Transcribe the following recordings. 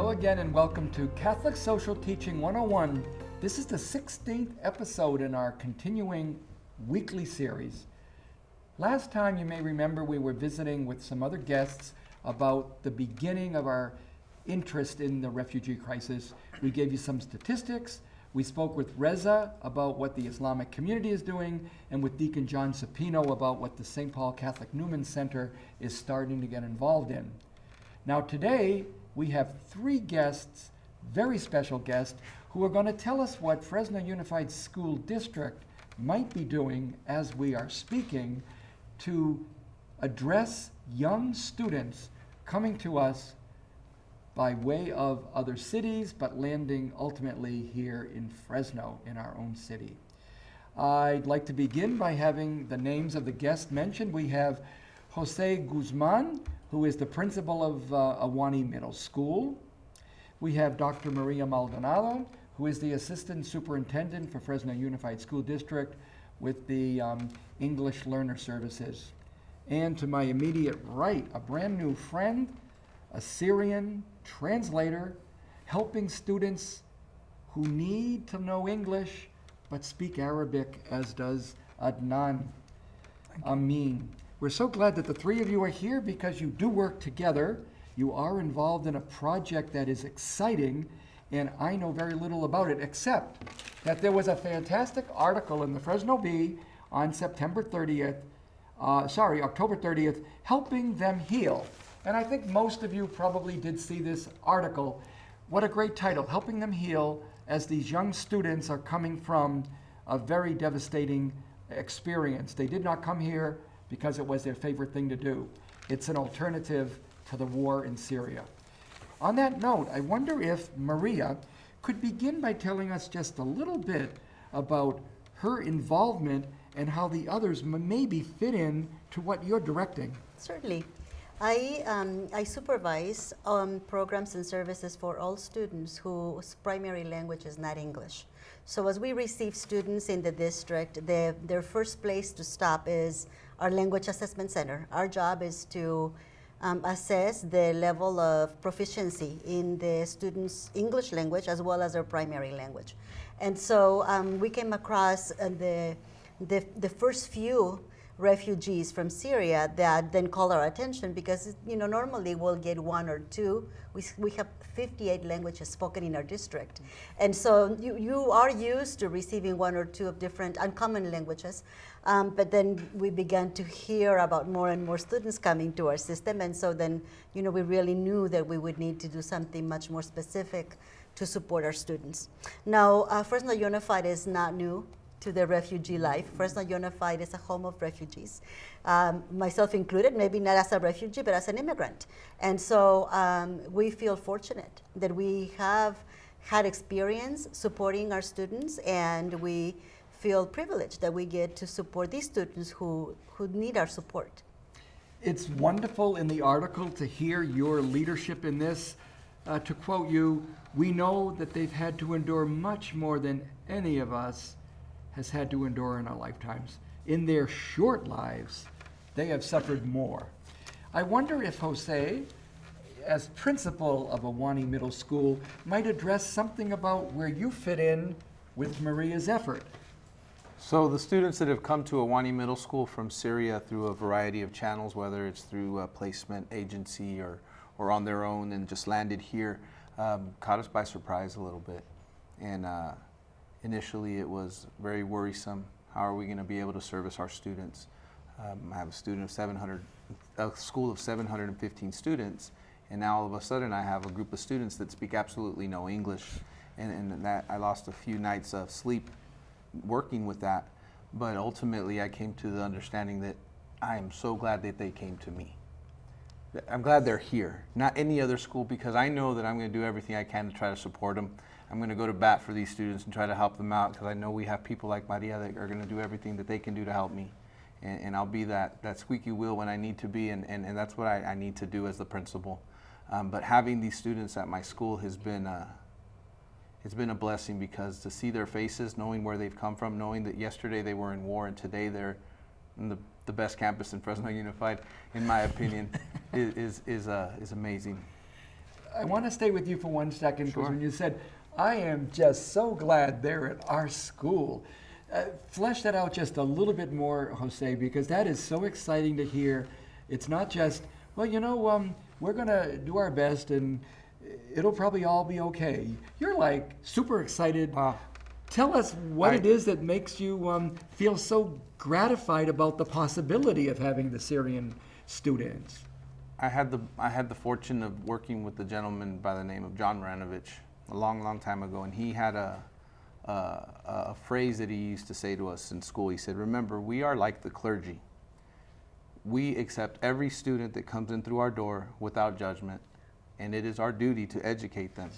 Again, and welcome to Catholic Social Teaching 101. This is the 16th episode in our continuing weekly series. Last time, you may remember, we were visiting with some other guests about the beginning of our interest in the refugee crisis. We gave you some statistics. We spoke with Reza about what the Islamic community is doing, and with Deacon John Cepino about what the St. Paul Catholic Newman Center is starting to get involved in. Now today, we have three guests, very special guests, who are going to tell us what Fresno Unified School District might be doing as we are speaking to address young students coming to us by way of other cities, but landing ultimately here in Fresno, in our own city. I'd like to begin by having the names of the guests mentioned. We have José Guzmán, who is the principal of Ahwanee Middle School. We have Dr. Maria Maldonado, who is the assistant superintendent for Fresno Unified School District with the English Learner Services. And to my immediate right, a brand new friend, a Syrian translator, helping students who need to know English but speak Arabic, as does Adnan. Ameen. We're so glad that the three of you are here because you do work together. You are involved in a project that is exciting, and I know very little about it, except that there was a fantastic article in the Fresno Bee on October 30th, helping them heal. And I think most of you probably did see this article. What a great title, Helping Them Heal, as these young students are coming from a very devastating experience. They did not come here because it was their favorite thing to do. It's an alternative to the war in Syria. On that note, I wonder if Maria could begin by telling us just a little bit about her involvement and how the others maybe fit in to what you're directing. Certainly. I supervise programs and services for all students whose primary language is not English. So as we receive students in the district, their first place to stop is our Language Assessment Center. Our job is to assess the level of proficiency in the students' English language as well as their primary language. And so we came across the first few refugees from Syria that then call our attention because, normally we'll get one or two. We have 58 languages spoken in our district. And so you are used to receiving one or two of different uncommon languages. But then we began to hear about more and more students coming to our system. And so then, we really knew that we would need to do something much more specific to support our students. Now, Fresno Unified is not new to the refugee life. Fresno Unified is a home of refugees, myself included, maybe not as a refugee, but as an immigrant. And so we feel fortunate that we have had experience supporting our students, and we feel privileged that we get to support these students who need our support. It's wonderful in the article to hear your leadership in this. To quote you, we know that they've had to endure much more than any of us has had to endure in our lifetimes. In their short lives, they have suffered more. I wonder if José, as principal of Ahwanee Middle School, might address something about where you fit in with Maria's effort. So the students that have come to Ahwanee Middle School from Syria through a variety of channels, whether it's through a placement agency or on their own and just landed here, caught us by surprise a little bit. And initially it was very worrisome. How are we going to be able to service our students? I have a school of 715 students, and now all of a sudden I have a group of students that speak absolutely no English, and that I lost a few nights of sleep working with that. But ultimately I came to the understanding that I am so glad that they came to me. I'm glad they're here, not any other school, because I know that I'm going to do everything I can to try to support them. I'm going to go to bat for these students and try to help them out, because I know we have people like Maria that are going to do everything that they can do to help me. And I'll be that squeaky wheel when I need to be, and that's what I need to do as the principal. But having these students at my school has been it's been a blessing, because to see their faces, knowing where they've come from, knowing that yesterday they were in war and today they're in the best campus in Fresno Unified, in my opinion, is amazing. I want to stay with you for 1 second, because Sure. when you said, I am just so glad they're at our school, flesh that out just a little bit more, Jose, because that is so exciting to hear. It's not just, well, we're going to do our best and it'll probably all be okay. You're like super excited. Wow. Tell us what it is that makes you feel so gratified about the possibility of having the Syrian students. I had the fortune of working with a gentleman by the name of John Maranovich a long time ago, and he had a phrase that he used to say to us in school. He said, "Remember, we are like the clergy. We accept every student that comes in through our door without judgment, and it is our duty to educate them."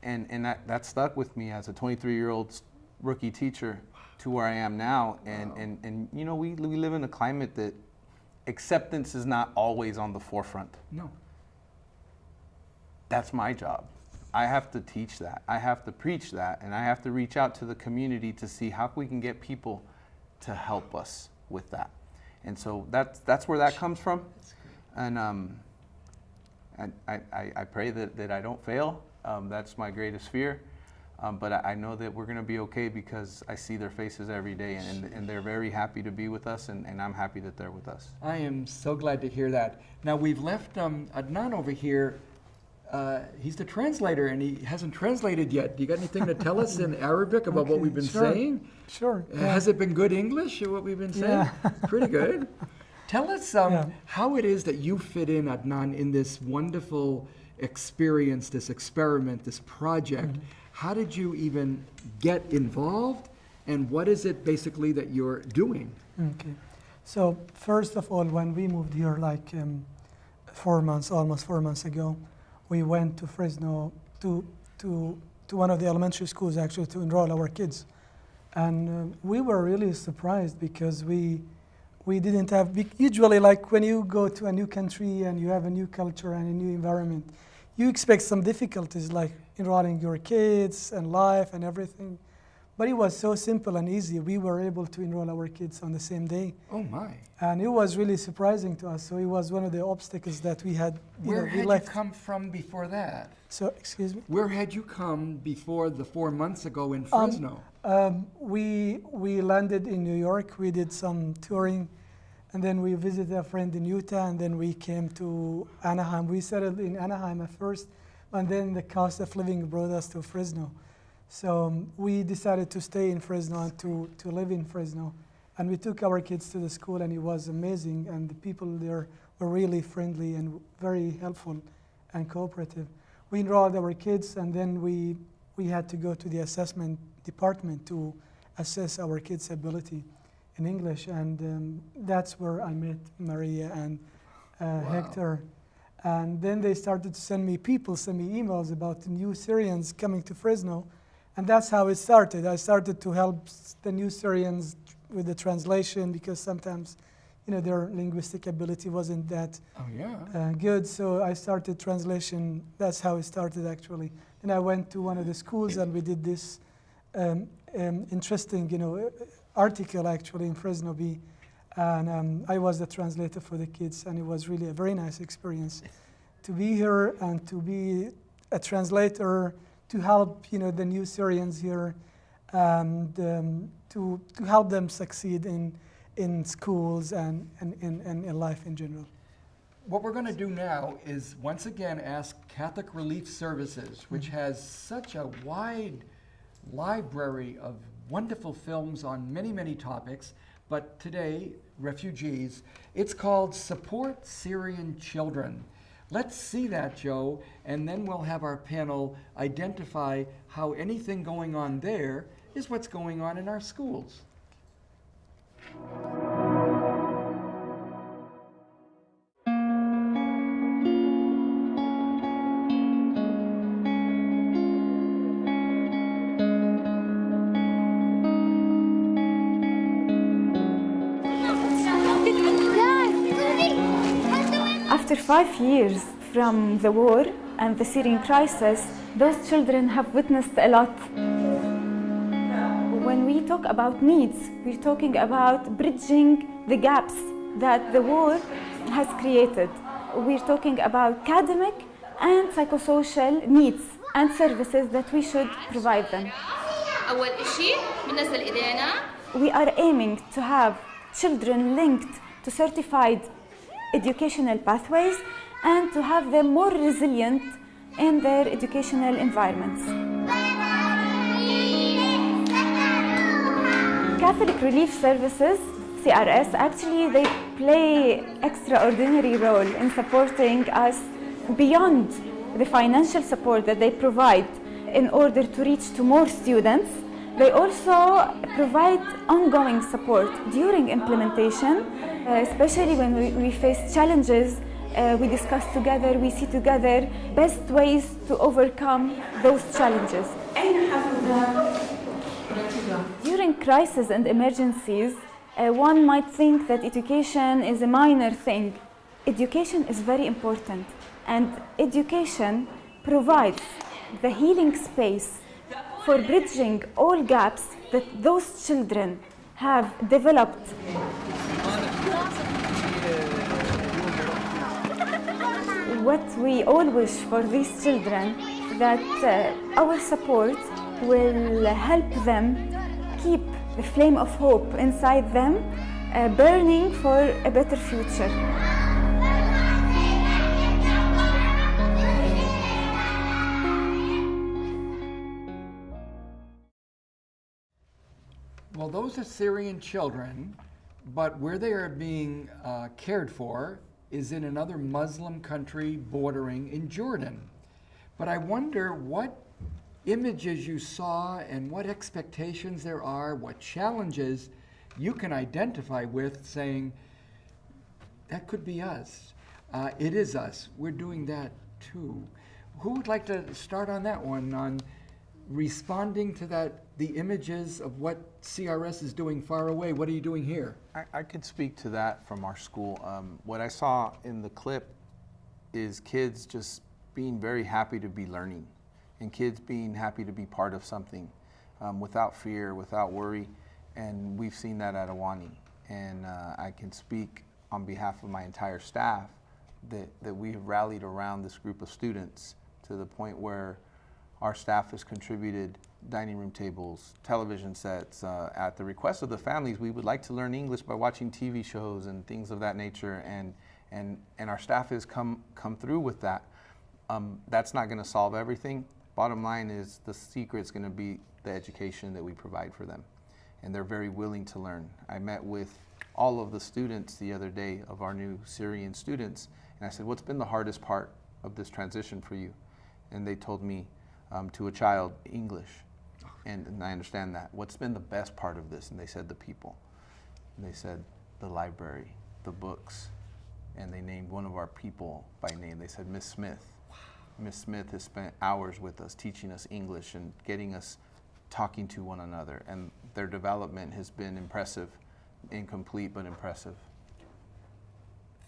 And that stuck with me as a 23-year-old rookie teacher to where I am now. And we live in a climate that acceptance is not always on the forefront. No. That's my job. I have to teach that. I have to preach that, and I have to reach out to the community to see how we can get people to help us with that. And so that's where that comes from. And I pray that I don't fail. That's my greatest fear. But I know that we're going to be okay, because I see their faces every day, and they're very happy to be with us, and I'm happy that they're with us. I am so glad to hear that. Now, we've left Adnan over here. He's the translator, and he hasn't translated yet. Do you got anything to tell us in Arabic about what we've been saying? Sure. Has it been good English, what we've been saying? Yeah. Pretty good. Tell us how it is that you fit in, Adnan, in this wonderful experience, this experiment, this project. Mm-hmm. How did you even get involved, and what is it basically that you're doing? Okay. So first of all, when we moved here, like almost 4 months ago, we went to Fresno to one of the elementary schools, actually, to enroll our kids. And we were really surprised, because we didn't have, usually like when you go to a new country and you have a new culture and a new environment, you expect some difficulties like enrolling your kids and life and everything. But it was so simple and easy. We were able to enroll our kids on the same day. Oh my. And it was really surprising to us. So it was one of the obstacles that we had. Where we had left. you come from before that? So, excuse me? Where had you come before the 4 months ago in Fresno? We landed in New York. We did some touring. And then we visited a friend in Utah, and then we came to Anaheim. We settled in Anaheim at first, and then the cost of living brought us to Fresno. So we decided to stay in Fresno and to live in Fresno. And we took our kids to the school, and it was amazing. And the people there were really friendly and very helpful and cooperative. We enrolled our kids, and then we had to go to the assessment department to assess our kids' ability in English, and that's where I met Maria and Hector. And then they started to send me emails about the new Syrians coming to Fresno, and that's how it started. I started to help the new Syrians with the translation, because sometimes, their linguistic ability wasn't that good. So I started translation. That's how it started, actually. And I went to one of the schools, and we did this interesting, article actually in Fresno Bee, and I was the translator for the kids, and it was really a very nice experience to be here and to be a translator to help the new Syrians here, and to help them succeed in schools and in life in general. What we're going to do now is once again ask Catholic Relief Services, which has such a wide library of wonderful films on many topics, but today, refugees, it's called Support Syrian Children. Let's see that, Joe, and then we'll have our panel identify how anything going on there is what's going on in our schools. After 5 years from the war and the Syrian crisis, those children have witnessed a lot. When we talk about needs, we're talking about bridging the gaps that the war has created. We're talking about academic and psychosocial needs and services that we should provide them. أول إشي بننزل إيدينا. We are aiming to have children linked to certified educational pathways and to have them more resilient in their educational environments. Catholic Relief Services, CRS, actually they play extraordinary role in supporting us beyond the financial support that they provide in order to reach to more students. They also provide ongoing support during implementation, especially when we face challenges. We discuss together, we see together best ways to overcome those challenges. During crises and emergencies, one might think that education is a minor thing. Education is very important, and education provides the healing space for bridging all gaps that those children have developed. What we all wish for these children, that our support will help them keep the flame of hope inside them, burning for a better future. Well, those are Syrian children, but where they are being cared for is in another Muslim country bordering in Jordan. But I wonder what images you saw and what expectations there are, what challenges you can identify with, saying, that could be us. It is us. We're doing that too. Who would like to start on that one, on responding to that, the images of what CRS is doing far away? What are you doing here? I could speak to that from our school. What I saw in the clip is kids just being very happy to be learning, and kids being happy to be part of something without fear, without worry. And we've seen that at Ahwanee. And I can speak on behalf of my entire staff that we have rallied around this group of students to the point where our staff has contributed dining room tables, television sets. At the request of the families, we would like to learn English by watching TV shows and things of that nature, and our staff has come through with that. That's not going to solve everything. Bottom line is the secret's going to be the education that we provide for them, and they're very willing to learn. I met with all of the students the other day of our new Syrian students, and I said, what's been the hardest part of this transition for you? And they told me, to a child, English. And I understand that. What's been the best part of this? And they said the people. And they said the library, the books. And they named one of our people by name. They said Miss Smith. Wow. Miss Smith has spent hours with us teaching us English and getting us talking to one another. And their development has been impressive, incomplete but impressive.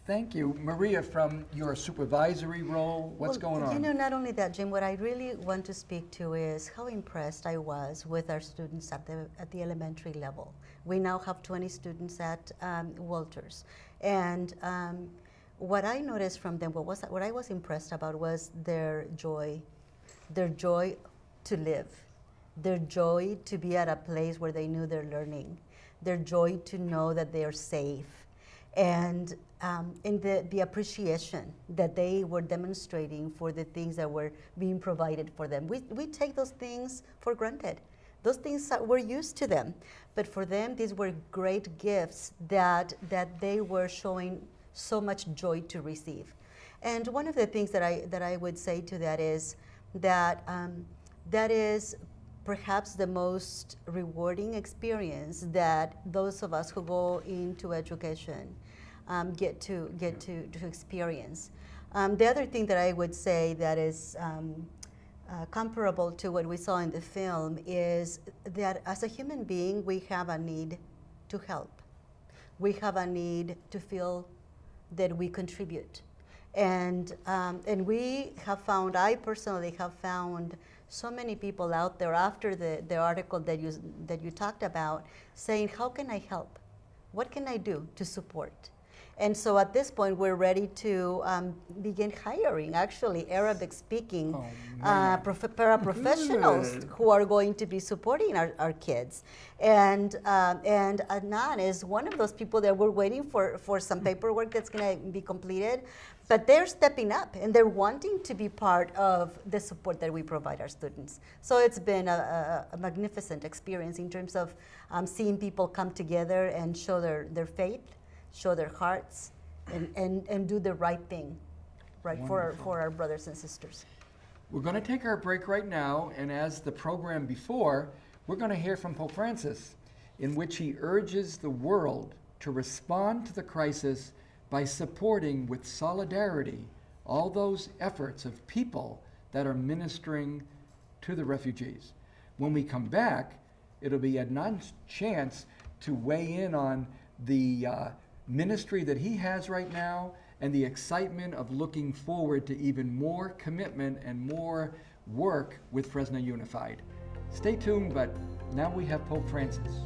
Thank you. Maria, from your supervisory role, what's going on? You know, not only that, Jim, what I really want to speak to is how impressed I was with our students at the elementary level. We now have 20 students at Walters. And what I noticed from them, what I was impressed about was their joy to live, their joy to be at a place where they knew they're learning, their joy to know that they're safe, and the appreciation that they were demonstrating for the things that were being provided for them. We take those things for granted. Those things we're used to them, but for them these were great gifts that they were showing so much joy to receive. And one of the things that I would say to that is that that is perhaps the most rewarding experience that those of us who go into education get to experience. The other thing that I would say that is comparable to what we saw in the film is that as a human being, we have a need to help. We have a need to feel that we contribute. And we have found, I personally have found so many people out there after the article that you talked about saying, how can I help? What can I do to support? And so at this point, we're ready to begin hiring, actually, Arabic-speaking paraprofessionals who are going to be supporting our kids. And Adnan is one of those people that we're waiting for some paperwork that's going to be completed. But they're stepping up, and they're wanting to be part of the support that we provide our students. So it's been a magnificent experience in terms of seeing people come together and show their faith, show their hearts, and do the right thing, right, for our brothers and sisters. We're going to take our break right now, and as the program before, we're going to hear from Pope Francis, in which he urges the world to respond to the crisis by supporting with solidarity all those efforts of people that are ministering to the refugees. When we come back, it'll be Adnan's chance to weigh in on the ministry that he has right now and the excitement of looking forward to even more commitment and more work with Fresno Unified. Stay tuned, but now we have Pope Francis.